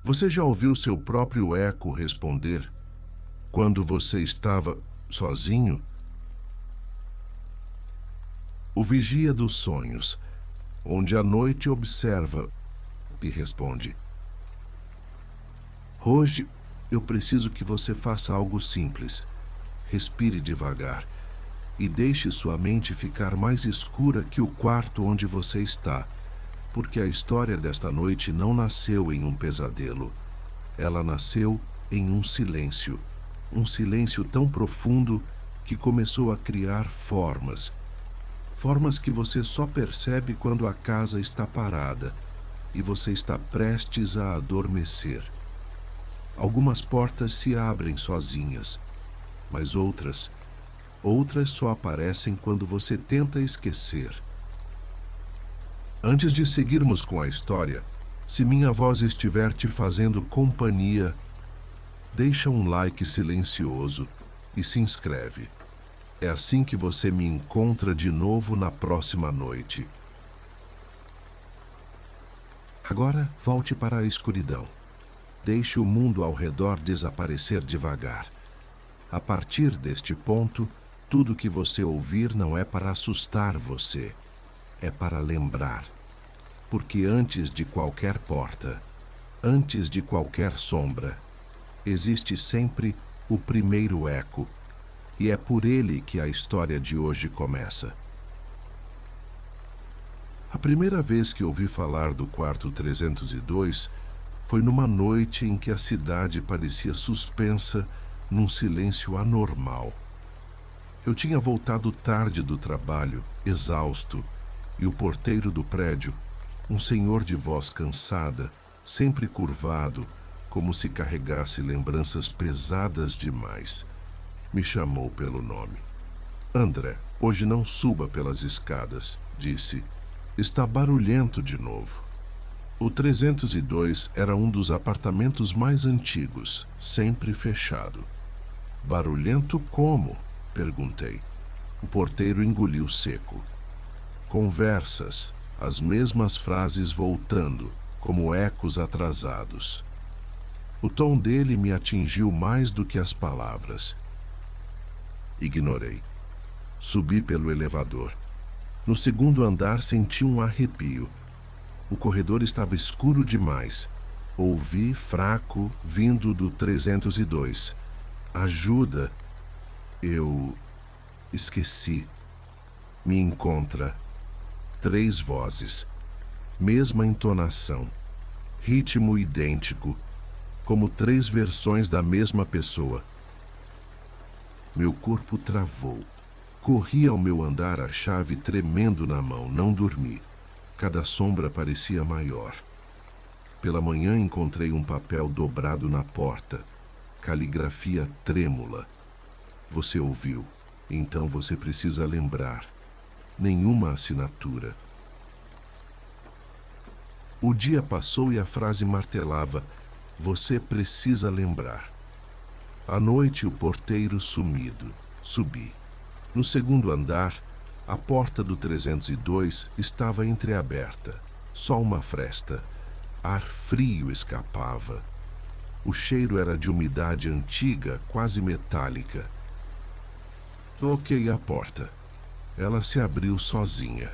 Você já ouviu seu próprio eco responder quando você estava sozinho? O vigia dos sonhos, onde a noite observa e responde. Hoje, eu preciso que você faça algo simples. Respire devagar e deixe sua mente ficar mais escura que o quarto onde você está, porque a história desta noite não nasceu em um pesadelo. Ela nasceu em um silêncio tão profundo que começou a criar formas que você só percebe quando a casa está parada e você está prestes a adormecer. Algumas portas se abrem sozinhas, mas outras só aparecem quando você tenta esquecer. Antes de seguirmos com a história, se minha voz estiver te fazendo companhia, deixa um like silencioso e se inscreve. É assim que você me encontra de novo na próxima noite. Agora volte para a escuridão. Deixe o mundo ao redor desaparecer devagar. A partir deste ponto, tudo que você ouvir não é para assustar você, é para lembrar. Porque antes de qualquer porta, antes de qualquer sombra, existe sempre o primeiro eco, e é por ele que a história de hoje começa. A primeira vez que ouvi falar do quarto 302 foi numa noite em que a cidade parecia suspensa num silêncio anormal. Eu tinha voltado tarde do trabalho, exausto, e o porteiro do prédio, um senhor de voz cansada, sempre curvado, como se carregasse lembranças pesadas demais, me chamou pelo nome. André, hoje não suba pelas escadas, disse. Está barulhento de novo. O 302 era um dos apartamentos mais antigos, sempre fechado. Barulhento como? Perguntei. O porteiro engoliu seco. Conversas, as mesmas frases voltando, como ecos atrasados. O tom dele me atingiu mais do que as palavras. Ignorei. Subi pelo elevador. No segundo andar senti um arrepio. O corredor estava escuro demais. Ouvi fraco vindo do 302. Ajuda. Eu esqueci. Me encontra. 3 vozes. Mesma entonação. Ritmo idêntico. Como 3 versões da mesma pessoa. Meu corpo travou. Corri ao meu andar, a chave tremendo na mão, não dormi. Cada sombra parecia maior. Pela manhã encontrei um papel dobrado na porta. Caligrafia trêmula. Você ouviu, então você precisa lembrar. Nenhuma assinatura. O dia passou e a frase martelava: você precisa lembrar. À noite, o porteiro sumido. Subi. No segundo andar, a porta do 302 estava entreaberta. Só uma fresta. Ar frio escapava. O cheiro era de umidade antiga, quase metálica. Toquei a porta. Ela se abriu sozinha.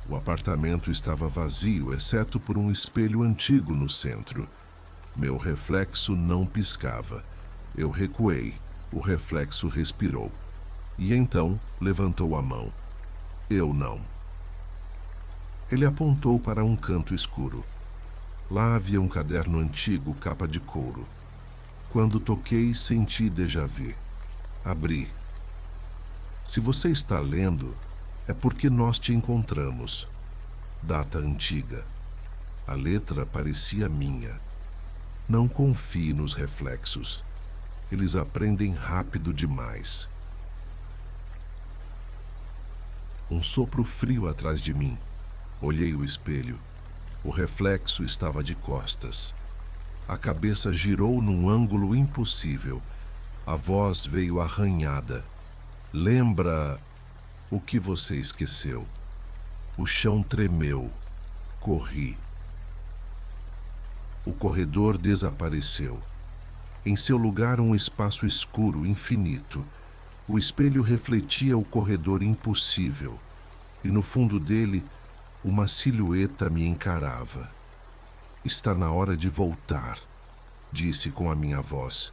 O apartamento estava vazio, exceto por um espelho antigo no centro. Meu reflexo não piscava. Eu recuei. O reflexo respirou. E então levantou a mão. Eu não. Ele apontou para um canto escuro. Lá havia um caderno antigo, capa de couro. Quando toquei, senti déjà vu. Abri. Se você está lendo, é porque nós te encontramos. Data antiga. A letra parecia minha. Não confie nos reflexos. Eles aprendem rápido demais. Um sopro frio atrás de mim. Olhei o espelho. O reflexo estava de costas. A cabeça girou num ângulo impossível. A voz veio arranhada. Lembra o que você esqueceu. O chão tremeu. Corri. O corredor desapareceu. Em seu lugar, um espaço escuro, infinito. O espelho refletia o corredor impossível, e no fundo dele, uma silhueta me encarava. Está na hora de voltar, disse com a minha voz.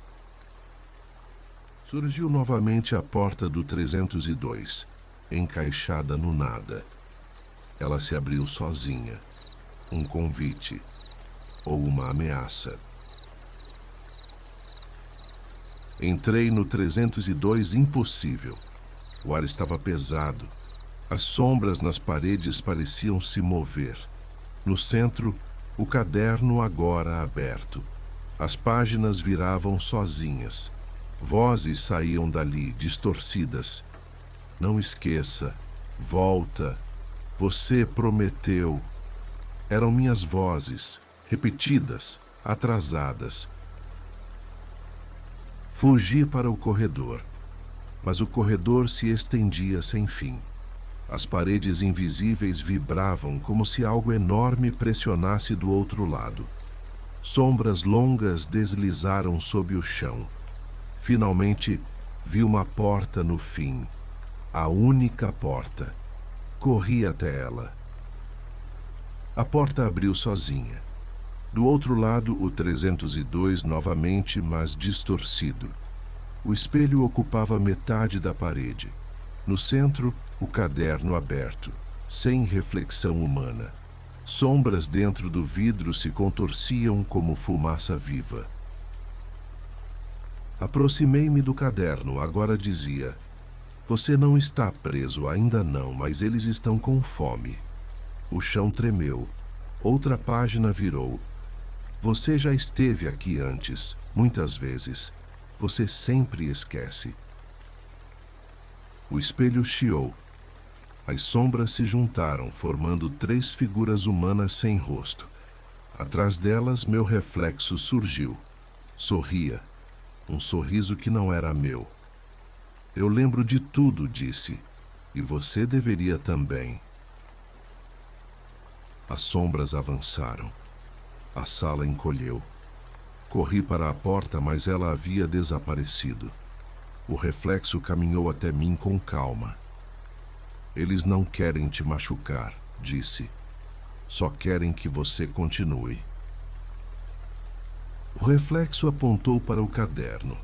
Surgiu novamente a porta do 302, encaixada no nada. Ela se abriu sozinha. Um convite ou uma ameaça. Entrei no 302 impossível. O ar estava pesado. As sombras nas paredes pareciam se mover. No centro, o caderno agora aberto. As páginas viravam sozinhas. Vozes saíam dali, distorcidas. Não esqueça. Volta. Você prometeu. Eram minhas vozes, repetidas, atrasadas. Fugi para o corredor, mas o corredor se estendia sem fim. As paredes invisíveis vibravam como se algo enorme pressionasse do outro lado. Sombras longas deslizaram sob o chão. Finalmente, vi uma porta no fim. A única porta. Corri até ela. A porta abriu sozinha. Do outro lado, o 302 novamente, mas distorcido. O espelho ocupava metade da parede. No centro, o caderno aberto, sem reflexão humana. Sombras dentro do vidro se contorciam como fumaça viva. Aproximei-me do caderno, agora dizia: Você não está preso, ainda não, mas eles estão com fome. O chão tremeu. Outra página virou. Você já esteve aqui antes, muitas vezes. Você sempre esquece. O espelho chiou. As sombras se juntaram, formando 3 figuras humanas sem rosto. Atrás delas, meu reflexo surgiu. Sorria. Um sorriso que não era meu. Eu lembro de tudo, disse. E você deveria também. As sombras avançaram. A sala encolheu. Corri para a porta, mas ela havia desaparecido. O reflexo caminhou até mim com calma. Eles não querem te machucar, disse. Só querem que você continue. O reflexo apontou para o caderno.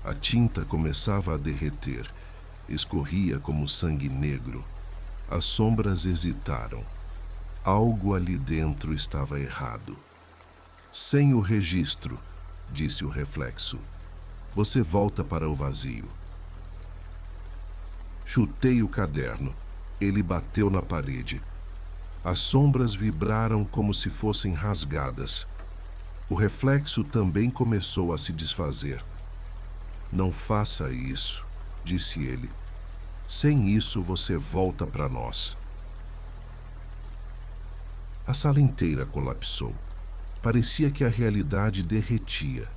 A tinta começava a derreter. Escorria como sangue negro. As sombras hesitaram. Algo ali dentro estava errado. Sem o registro, disse o reflexo. Você volta para o vazio. Chutei o caderno. Ele bateu na parede. As sombras vibraram como se fossem rasgadas. O reflexo também começou a se desfazer. Não faça isso, disse ele. Sem isso você volta para nós. A sala inteira colapsou. Parecia que a realidade derretia.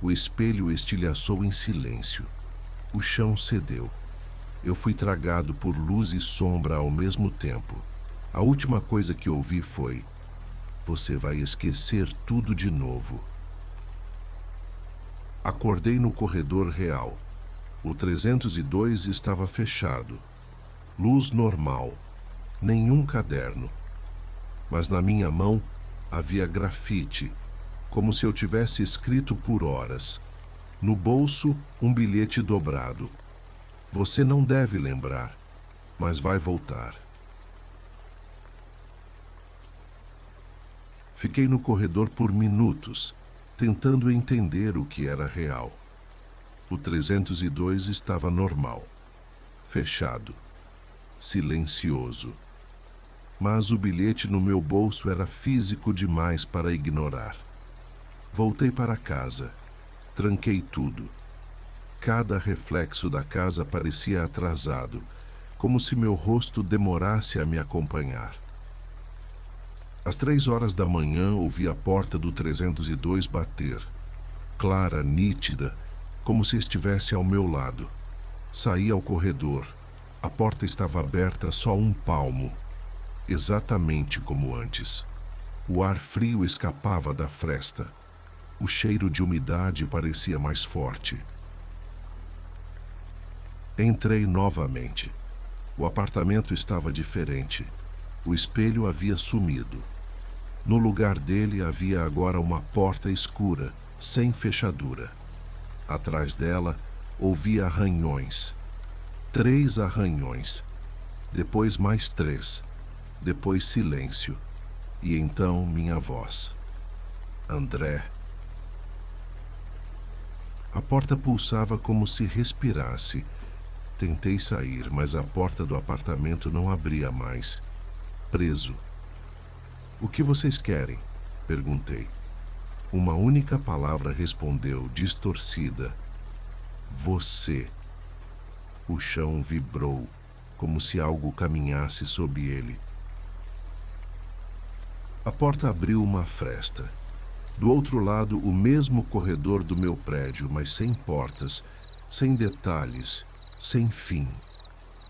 O espelho estilhaçou em silêncio. O chão cedeu. Eu fui tragado por luz e sombra ao mesmo tempo. A última coisa que ouvi foi: você vai esquecer tudo de novo. Acordei no corredor real. O 302 estava fechado. Luz normal. Nenhum caderno. Mas na minha mão havia grafite, como se eu tivesse escrito por horas. No bolso, um bilhete dobrado. Você não deve lembrar, mas vai voltar. Fiquei no corredor por minutos, tentando entender o que era real. O 302 estava normal, fechado, silencioso. Mas o bilhete no meu bolso era físico demais para ignorar. Voltei para casa. Tranquei tudo. Cada reflexo da casa parecia atrasado, como se meu rosto demorasse a me acompanhar. Às 3 horas da manhã, ouvi a porta do 302 bater. Clara, nítida, como se estivesse ao meu lado. Saí ao corredor. A porta estava aberta só um palmo. Exatamente como antes. O ar frio escapava da fresta. O cheiro de umidade parecia mais forte. Entrei novamente. O apartamento estava diferente. O espelho havia sumido. No lugar dele havia agora uma porta escura, sem fechadura. Atrás dela, ouvia arranhões. 3 arranhões. Depois mais 3. Depois silêncio. E então minha voz. André. A porta pulsava como se respirasse. Tentei sair, mas a porta do apartamento não abria mais. Preso. O que vocês querem? Perguntei. Uma única palavra respondeu, distorcida. Você. O chão vibrou, como se algo caminhasse sob ele. A porta abriu uma fresta. Do outro lado, o mesmo corredor do meu prédio, mas sem portas, sem detalhes, sem fim.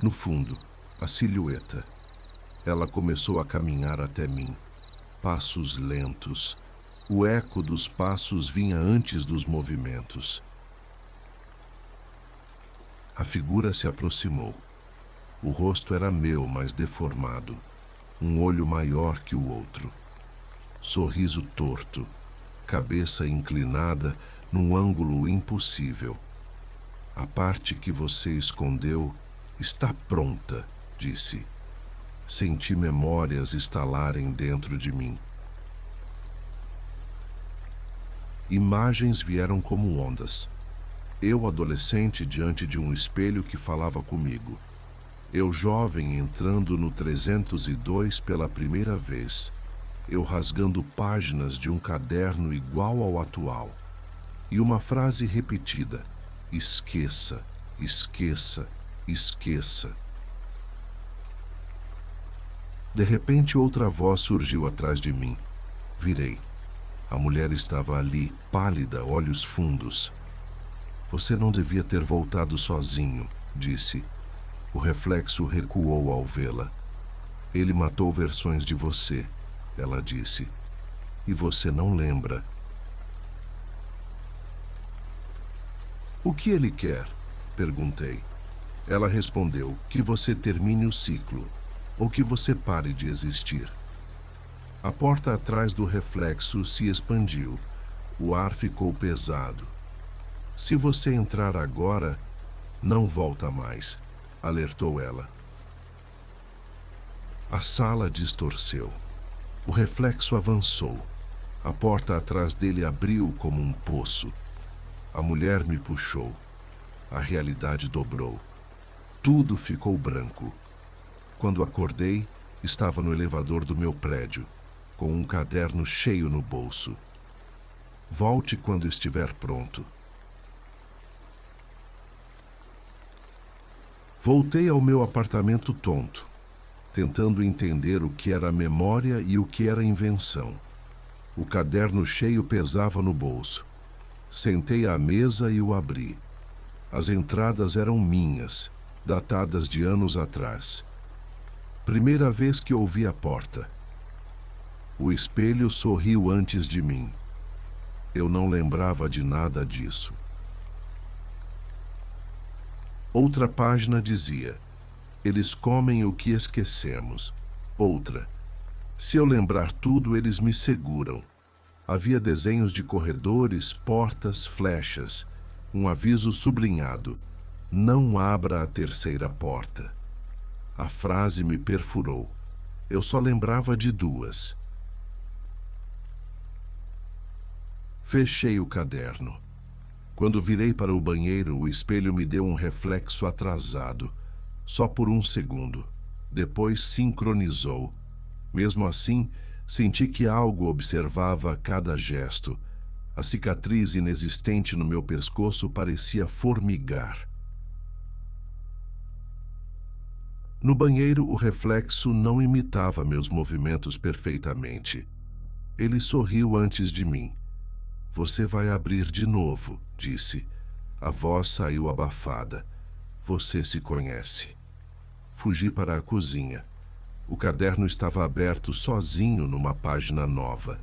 No fundo, a silhueta. Ela começou a caminhar até mim. Passos lentos. O eco dos passos vinha antes dos movimentos. A figura se aproximou. O rosto era meu, mas deformado. Um olho maior que o outro. Sorriso torto. Cabeça inclinada num ângulo impossível. A parte que você escondeu está pronta, disse. Senti memórias estalarem dentro de mim. Imagens vieram como ondas. Eu, adolescente, diante de um espelho que falava comigo. Eu, jovem, entrando no 302 pela primeira vez. Eu rasgando páginas de um caderno igual ao atual. E uma frase repetida. Esqueça, esqueça, esqueça. De repente, outra voz surgiu atrás de mim. Virei. A mulher estava ali, pálida, olhos fundos. Você não devia ter voltado sozinho, disse. O reflexo recuou ao vê-la. Ele matou versões de você, ela disse. E você não lembra. O que ele quer? Perguntei. Ela respondeu que você termine o ciclo, ou que você pare de existir. A porta atrás do reflexo se expandiu. O ar ficou pesado. Se você entrar agora, não volta mais, alertou ela. A sala distorceu. O reflexo avançou. A porta atrás dele abriu como um poço. A mulher me puxou. A realidade dobrou. Tudo ficou branco. Quando acordei, estava no elevador do meu prédio, com um caderno cheio no bolso. Volte quando estiver pronto. Voltei ao meu apartamento tonto, tentando entender o que era memória e o que era invenção. O caderno cheio pesava no bolso. Sentei à mesa e o abri. As entradas eram minhas, datadas de anos atrás. Primeira vez que ouvi a porta. O espelho sorriu antes de mim. Eu não lembrava de nada disso. Outra página dizia: eles comem o que esquecemos. Outra: se eu lembrar tudo, eles me seguram. Havia desenhos de corredores, portas, flechas. Um aviso sublinhado: não abra a terceira porta. A frase me perfurou. Eu só lembrava de 2. Fechei o caderno. Quando virei para o banheiro, o espelho me deu um reflexo atrasado. Só por 1 segundo. Depois sincronizou. Mesmo assim, senti que algo observava cada gesto. A cicatriz inexistente no meu pescoço parecia formigar. No banheiro, o reflexo não imitava meus movimentos perfeitamente. Ele sorriu antes de mim. Você vai abrir de novo, disse. A voz saiu abafada. Você se conhece. Fugi para a cozinha. O caderno estava aberto sozinho numa página nova.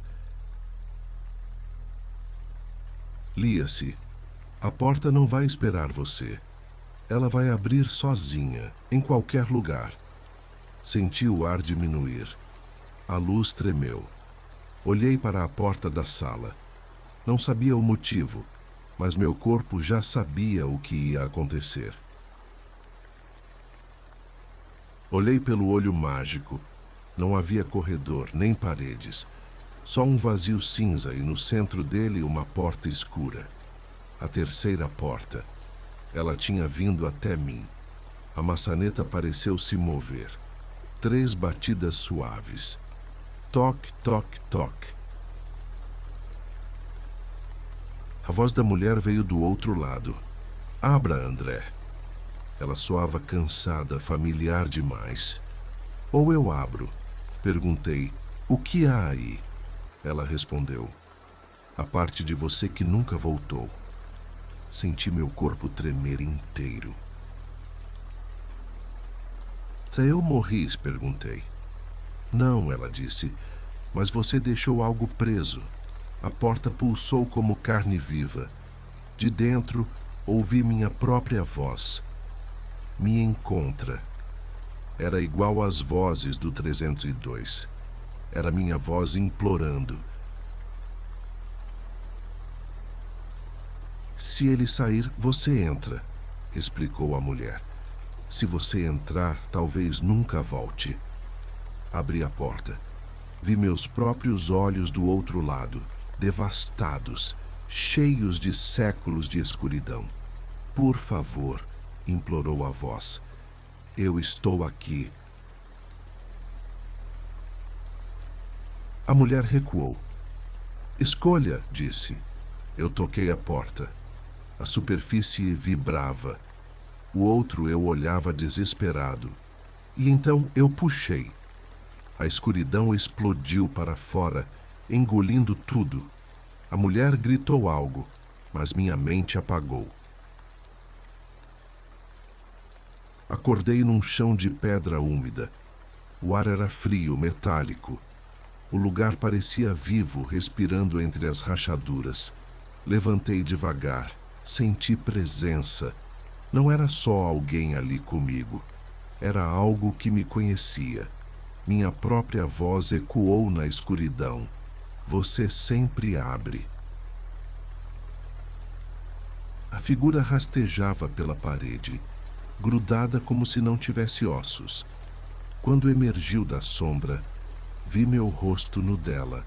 Lia-se: "A porta não vai esperar você. Ela vai abrir sozinha, em qualquer lugar." Senti o ar diminuir. A luz tremeu. Olhei para a porta da sala. Não sabia o motivo, mas meu corpo já sabia o que ia acontecer. Olhei pelo olho mágico. Não havia corredor, nem paredes. Só um vazio cinza e no centro dele uma porta escura. A terceira porta. Ela tinha vindo até mim. A maçaneta pareceu se mover. 3 batidas suaves. Toque, toque, toque. A voz da mulher veio do outro lado. "Abra, André." Ela soava cansada, familiar demais. "Ou eu abro?" Perguntei. "O que há aí?" Ela respondeu. "A parte de você que nunca voltou." Senti meu corpo tremer inteiro. "Se eu morri?" Perguntei. "Não," ela disse, "mas você deixou algo preso." A porta pulsou como carne viva. De dentro, ouvi minha própria voz. "Me encontra." Era igual às vozes do 302. Era minha voz implorando. "Se ele sair, você entra," explicou a mulher. "Se você entrar, talvez nunca volte." Abri a porta. Vi meus próprios olhos do outro lado, devastados, cheios de séculos de escuridão. "Por favor," implorou a voz. "Eu estou aqui." A mulher recuou. "Escolha," disse. Eu toquei a porta. A superfície vibrava. O outro eu olhava desesperado. E então eu puxei. A escuridão explodiu para fora, engolindo tudo. A mulher gritou algo, mas minha mente apagou. Acordei num chão de pedra úmida. O ar era frio, metálico. O lugar parecia vivo, respirando entre as rachaduras. Levantei devagar, senti presença. Não era só alguém ali comigo. Era algo que me conhecia. Minha própria voz ecoou na escuridão. "Você sempre abre." A figura rastejava pela parede, grudada como se não tivesse ossos. Quando emergiu da sombra, vi meu rosto no dela,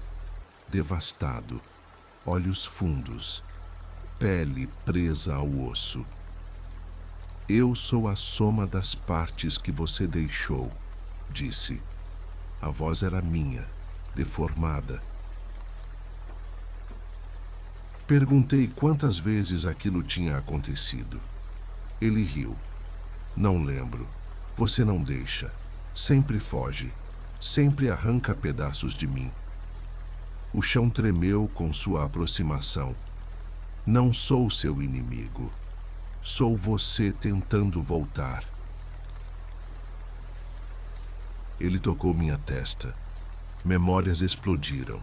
devastado, olhos fundos, pele presa ao osso. "Eu sou a soma das partes que você deixou," disse. A voz era minha, deformada. Perguntei quantas vezes aquilo tinha acontecido. Ele riu. "Não lembro. Você não deixa. Sempre foge. Sempre arranca pedaços de mim." O chão tremeu com sua aproximação. "Não sou seu inimigo. Sou você tentando voltar." Ele tocou minha testa. Memórias explodiram.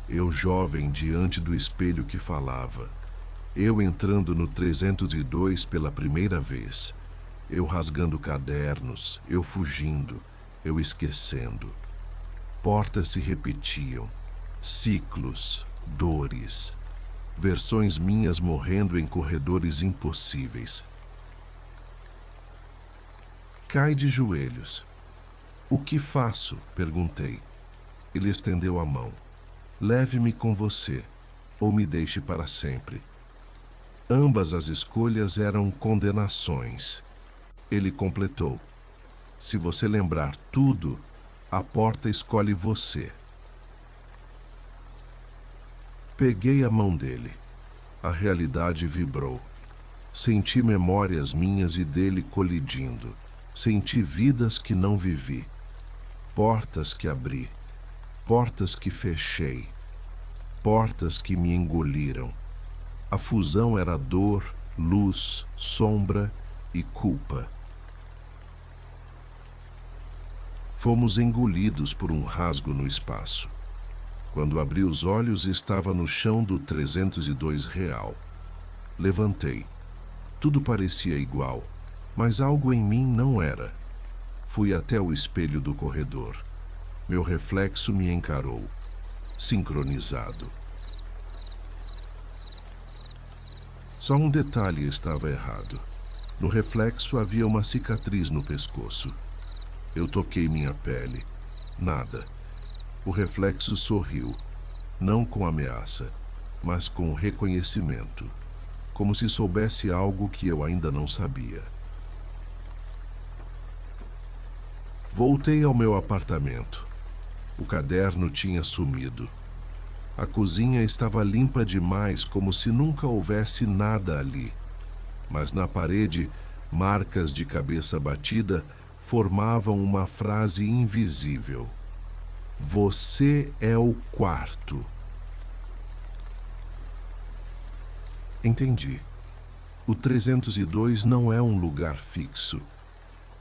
Eu jovem diante do espelho que falava. Eu entrando no 302 pela primeira vez. Eu rasgando cadernos, eu fugindo, eu esquecendo. Portas se repetiam. Ciclos, dores. Versões minhas morrendo em corredores impossíveis. Cai de joelhos. "O que faço?" perguntei. Ele estendeu a mão. "Leve-me com você, ou me deixe para sempre." Ambas as escolhas eram condenações. Ele completou. "Se você lembrar tudo, a porta escolhe você." Peguei a mão dele. A realidade vibrou. Senti memórias minhas e dele colidindo. Senti vidas que não vivi. Portas que abri. Portas que fechei. Portas que me engoliram. A fusão era dor, luz, sombra e culpa. Fomos engolidos por um rasgo no espaço. Quando abri os olhos, estava no chão do 302 real. Levantei. Tudo parecia igual, mas algo em mim não era. Fui até o espelho do corredor. Meu reflexo me encarou, sincronizado. Só um detalhe estava errado. No reflexo havia uma cicatriz no pescoço. Eu toquei minha pele. Nada. O reflexo sorriu, não com ameaça, mas com reconhecimento, como se soubesse algo que eu ainda não sabia. Voltei ao meu apartamento. O caderno tinha sumido. A cozinha estava limpa demais, como se nunca houvesse nada ali. Mas na parede, marcas de cabeça batida formavam uma frase invisível. Você é o quarto. Entendi. O 302 não é um lugar fixo.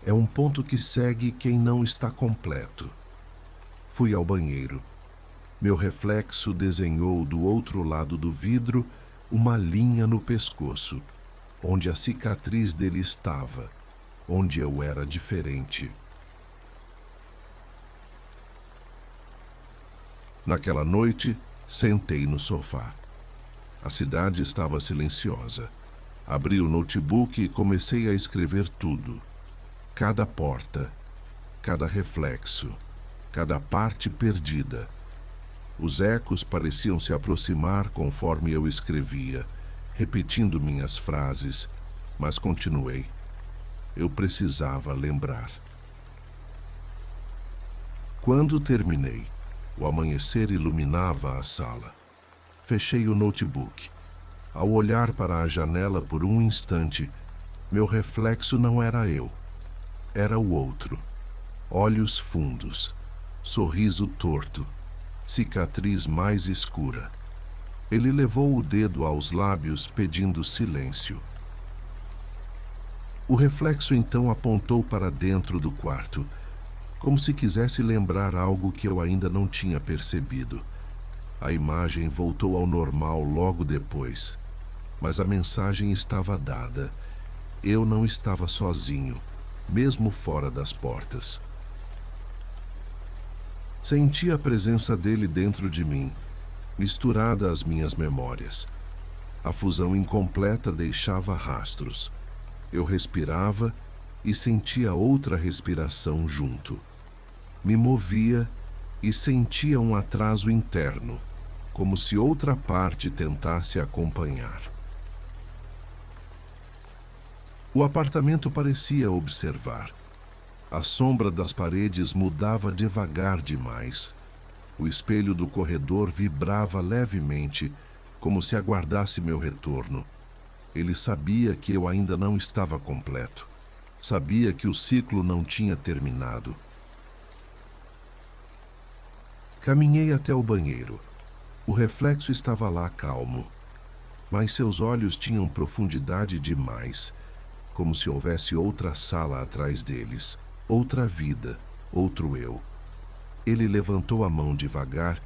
É um ponto que segue quem não está completo. Fui ao banheiro. Meu reflexo desenhou do outro lado do vidro uma linha no pescoço, onde a cicatriz dele estava, onde eu era diferente. Naquela noite, sentei no sofá. A cidade estava silenciosa. Abri o notebook e comecei a escrever tudo. Cada porta, cada reflexo, cada parte perdida. Os ecos pareciam se aproximar conforme eu escrevia, repetindo minhas frases, mas continuei. Eu precisava lembrar. Quando terminei, o amanhecer iluminava a sala. Fechei o notebook. Ao olhar para a janela por um instante, meu reflexo não era eu. Era o outro. Olhos fundos, sorriso torto, cicatriz mais escura. Ele levou o dedo aos lábios pedindo silêncio. O reflexo então apontou para dentro do quarto, como se quisesse lembrar algo que eu ainda não tinha percebido. A imagem voltou ao normal logo depois, mas a mensagem estava dada. Eu não estava sozinho, mesmo fora das portas. Senti a presença dele dentro de mim, misturada às minhas memórias. A fusão incompleta deixava rastros. Eu respirava e sentia outra respiração junto. Me movia e sentia um atraso interno, como se outra parte tentasse acompanhar. O apartamento parecia observar. A sombra das paredes mudava devagar demais. O espelho do corredor vibrava levemente, como se aguardasse meu retorno. Ele sabia que eu ainda não estava completo. Sabia que o ciclo não tinha terminado. Caminhei até o banheiro. O reflexo estava lá calmo, mas seus olhos tinham profundidade demais, como se houvesse outra sala atrás deles, outra vida, outro eu. Ele levantou a mão devagar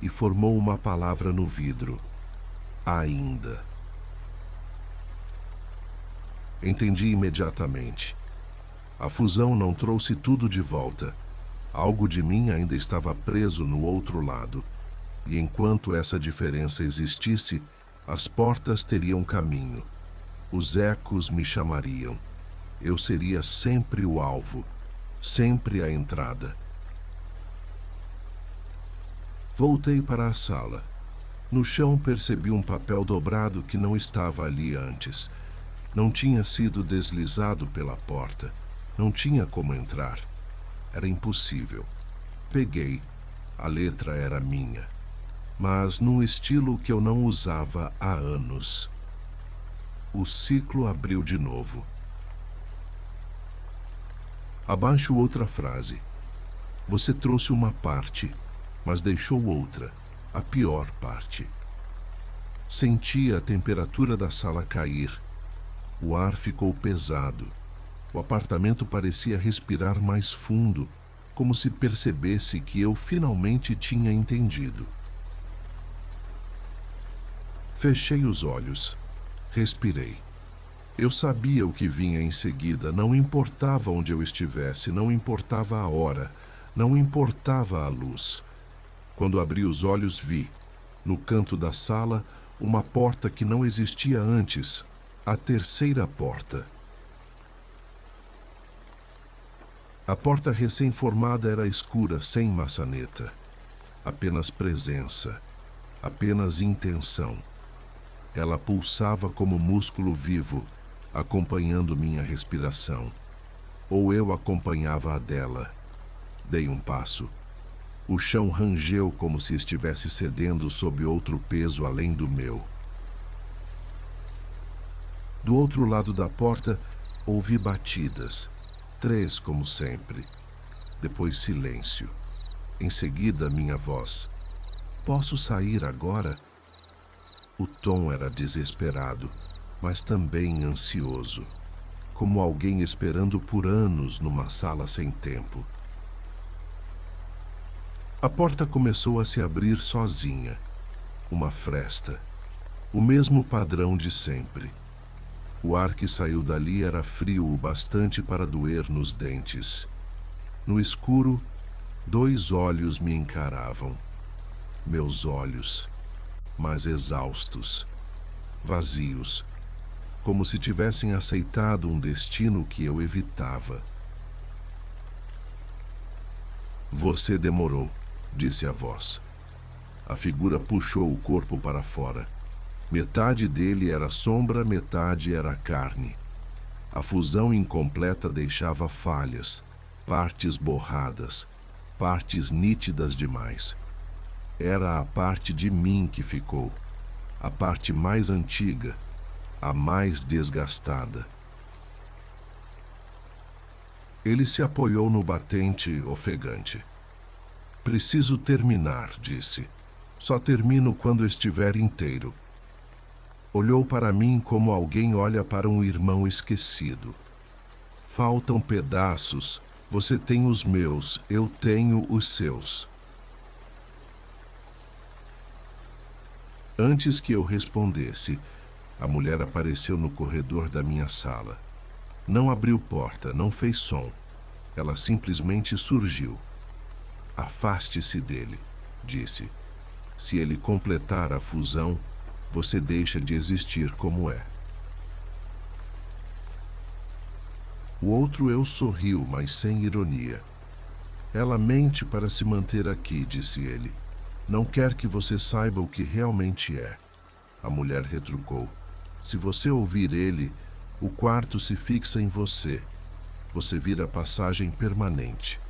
e formou uma palavra no vidro. Ainda. Entendi imediatamente. A fusão não trouxe tudo de volta. Algo de mim ainda estava preso no outro lado. E enquanto essa diferença existisse, as portas teriam caminho. Os ecos me chamariam. Eu seria sempre o alvo, sempre a entrada. Voltei para a sala. No chão percebi um papel dobrado que não estava ali antes. Não tinha sido deslizado pela porta. Não tinha como entrar. Era impossível. Peguei. A letra era minha, mas num estilo que eu não usava há anos. O ciclo abriu de novo. Abaixo outra frase. Você trouxe uma parte, mas deixou outra, a pior parte. Senti a temperatura da sala cair. O ar ficou pesado. O apartamento parecia respirar mais fundo, como se percebesse que eu finalmente tinha entendido. Fechei os olhos. Respirei. Eu sabia o que vinha em seguida, não importava onde eu estivesse, não importava a hora, não importava a luz. Quando abri os olhos, vi, no canto da sala, uma porta que não existia antes, a terceira porta. A porta recém-formada era escura, sem maçaneta. Apenas presença, apenas intenção. Ela pulsava como músculo vivo, acompanhando minha respiração. Ou eu acompanhava a dela. Dei um passo. O chão rangeu como se estivesse cedendo sob outro peso além do meu. Do outro lado da porta, ouvi batidas. 3, como sempre. Depois silêncio. Em seguida, minha voz. Posso sair agora? O tom era desesperado, mas também ansioso, como alguém esperando por anos numa sala sem tempo. A porta começou a se abrir sozinha. Uma fresta. O mesmo padrão de sempre. O ar que saiu dali era frio o bastante para doer nos dentes. No escuro, 2 olhos me encaravam. Meus olhos, mas exaustos, vazios, como se tivessem aceitado um destino que eu evitava. Você demorou, disse a voz. A figura puxou o corpo para fora. Metade dele era sombra, metade era carne. A fusão incompleta deixava falhas, partes borradas, partes nítidas demais. Era a parte de mim que ficou, a parte mais antiga, a mais desgastada. Ele se apoiou no batente ofegante. Preciso terminar, disse. Só termino quando estiver inteiro. Olhou para mim como alguém olha para um irmão esquecido. Faltam pedaços, você tem os meus, eu tenho os seus. Antes que eu respondesse, a mulher apareceu no corredor da minha sala. Não abriu porta, não fez som. Ela simplesmente surgiu. Afaste-se dele, disse. Se ele completar a fusão, você deixa de existir como é. O outro eu sorriu, mas sem ironia. Ela mente para se manter aqui, disse ele. Não quer que você saiba o que realmente é. A mulher retrucou. Se você ouvir ele, o quarto se fixa em você. Você vira passagem permanente.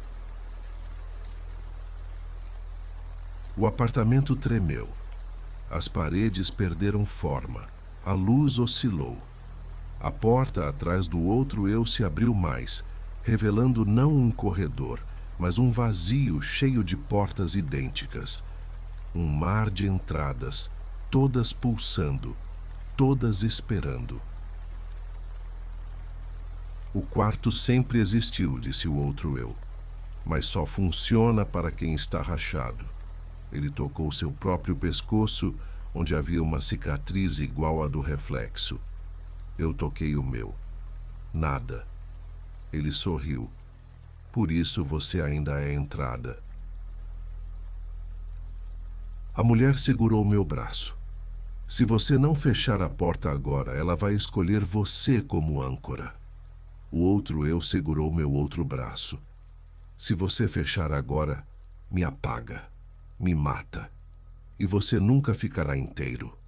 O apartamento tremeu. As paredes perderam forma. A luz oscilou. A porta atrás do outro eu se abriu mais, revelando não um corredor, mas um vazio cheio de portas idênticas. Um mar de entradas, todas pulsando, todas esperando. O quarto sempre existiu, disse o outro eu, mas só funciona para quem está rachado. Ele tocou seu próprio pescoço, onde havia uma cicatriz igual à do reflexo. Eu toquei o meu. Nada. Ele sorriu. Por isso você ainda é entrada. A mulher segurou meu braço. Se você não fechar a porta agora, ela vai escolher você como âncora. O outro eu segurou meu outro braço. Se você fechar agora, me apaga. Me mata, e você nunca ficará inteiro.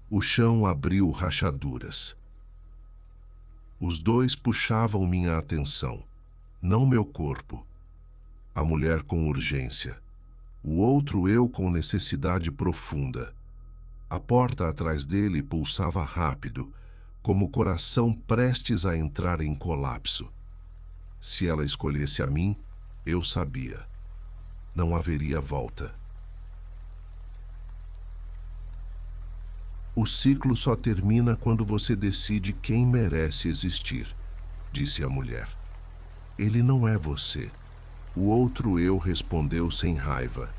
O chão abriu rachaduras. Os 2 puxavam minha atenção, não meu corpo. A mulher com urgência, o outro eu com necessidade profunda. A porta atrás dele pulsava rápido, como o coração prestes a entrar em colapso. Se ela escolhesse a mim, eu sabia. Não haveria volta. O ciclo só termina quando você decide quem merece existir, disse a mulher. Ele não é você. O outro eu respondeu sem raiva: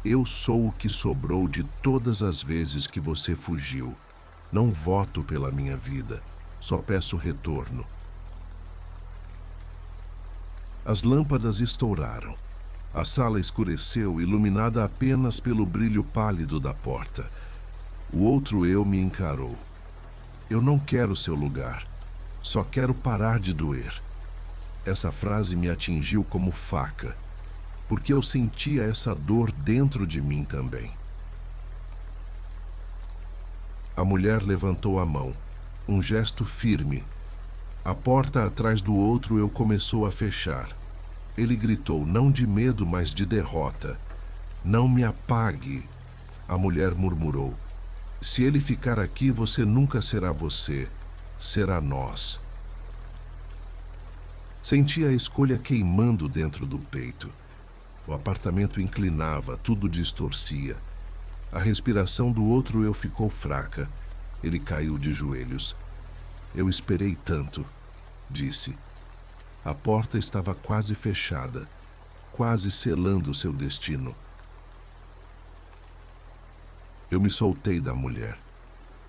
eu sou o que sobrou de todas as vezes que você fugiu. Não voto pela minha vida, só peço retorno. As lâmpadas estouraram. A sala escureceu, iluminada apenas pelo brilho pálido da porta. O outro eu me encarou. Eu não quero seu lugar, só quero parar de doer. Essa frase me atingiu como faca, porque eu sentia essa dor dentro de mim também. A mulher levantou a mão, um gesto firme. A porta atrás do outro eu começou a fechar. Ele gritou, não de medo, mas de derrota. Não me apague, a mulher murmurou. Se ele ficar aqui, você nunca será você, será nós. Senti a escolha queimando dentro do peito. O apartamento inclinava, tudo distorcia. A respiração do outro eu ficou fraca. Ele caiu de joelhos. Eu esperei tanto, disse. A porta estava quase fechada, quase selando seu destino. Eu me soltei da mulher.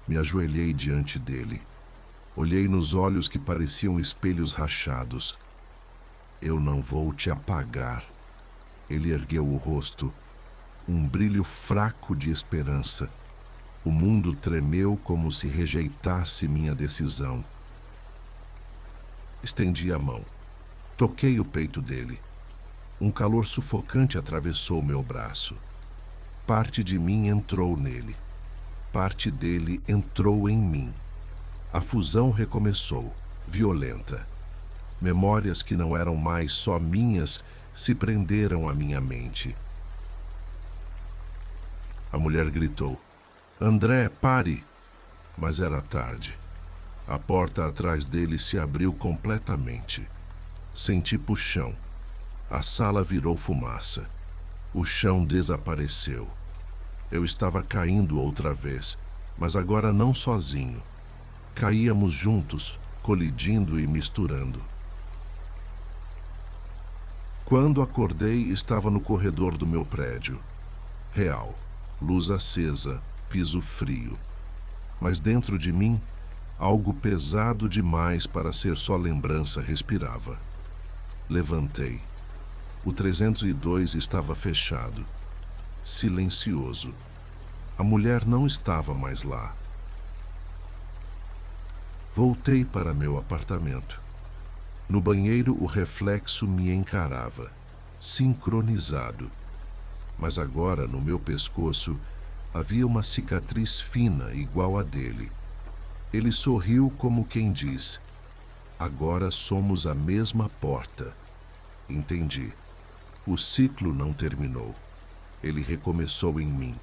Me ajoelhei diante dele. Olhei nos olhos que pareciam espelhos rachados. Eu não vou te apagar. Ele ergueu o rosto, um brilho fraco de esperança. O mundo tremeu como se rejeitasse minha decisão. Estendi a mão. Toquei o peito dele. Um calor sufocante atravessou meu braço. Parte de mim entrou nele. Parte dele entrou em mim. A fusão recomeçou, violenta. Memórias que não eram mais só minhas se prenderam à minha mente. A mulher gritou: André, pare! Mas era tarde. A porta atrás dele se abriu completamente. Senti puxão. A sala virou fumaça. O chão desapareceu. Eu estava caindo outra vez, mas agora não sozinho. Caíamos juntos, colidindo e misturando. Quando acordei, estava no corredor do meu prédio. Real, luz acesa, piso frio. Mas dentro de mim, algo pesado demais para ser só lembrança respirava. Levantei. O 302 estava fechado, silencioso. A mulher não estava mais lá. Voltei para meu apartamento. No banheiro, o reflexo me encarava, sincronizado. Mas agora, no meu pescoço, havia uma cicatriz fina igual a dele. Ele sorriu como quem diz: agora somos a mesma porta. Entendi. O ciclo não terminou. Ele recomeçou em mim.